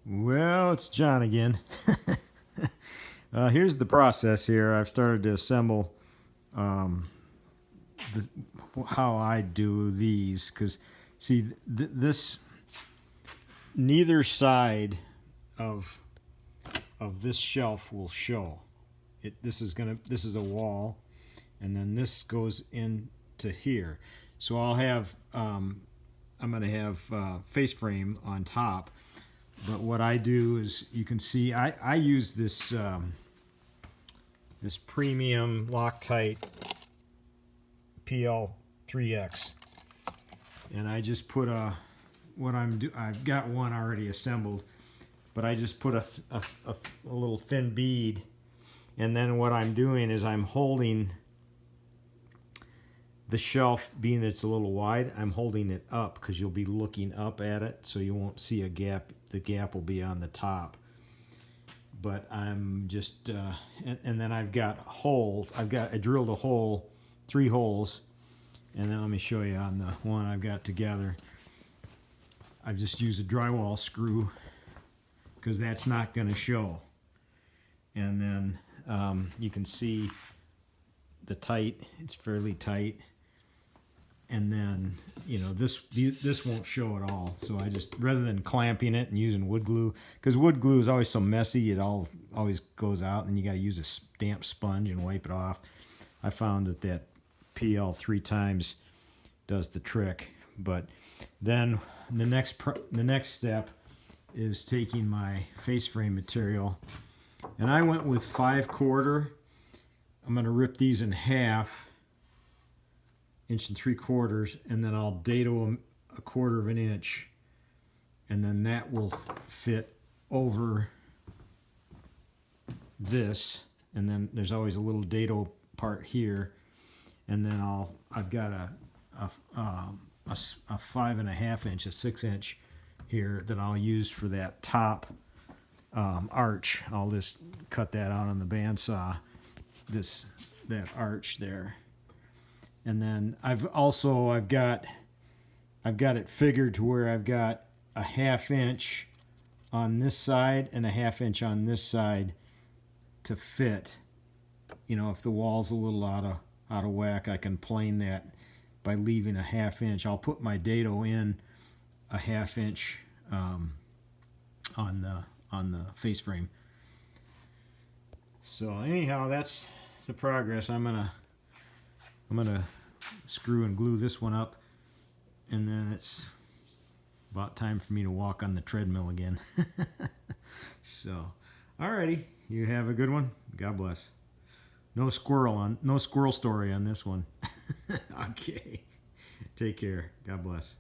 Well, it's John again. Here's the process here. I've started to assemble um, this, how I do these, because see this neither side of this shelf will show. This is a wall, and then this goes into here. So I'm gonna have face frame on top. But what I do is, you can see, I use this this premium Loctite PL3X, and I just put I've got one already assembled, but I just put a little thin bead, and then what I'm doing is I'm holding the shelf, being that it's a little wide, I'm holding it up because you'll be looking up at it, so you won't see a gap. The gap will be on the top. But I'm just, and then I've got holes. I drilled a hole, 3 holes, and then let me show you on the one I've got together. I've just used a drywall screw because that's not going to show. And then you can see the tight. It's fairly tight. And then, you know, this won't show at all. So I just, rather than clamping it and using wood glue, because wood glue is always so messy, it always goes out, and you got to use a damp sponge and wipe it off. I found that PL 3 times does the trick. But then the next step is taking my face frame material, and I went with 5/4. I'm going to rip these in half, 1 3/4, and then I'll dado them 1/4 of an inch, and then that will fit over this. And then there's always a little dado part here, and then I've got a 5.5 inch, a 6 inch here that I'll use for that top arch. I'll just cut that out on the bandsaw, that arch there. And then I've got it figured to where I've got a 1/2 inch on this side and a 1/2 inch on this side to fit. You know, if the wall's a little out of whack, I can plane that by leaving a 1/2 inch. I'll put my dado in a 1/2 inch on the face frame. So anyhow, that's the progress. I'm gonna screw and glue this one up, and then it's about time for me to walk on the treadmill again. So, alrighty, you have a good one. God bless. No squirrel story on this one. Okay, take care. God bless.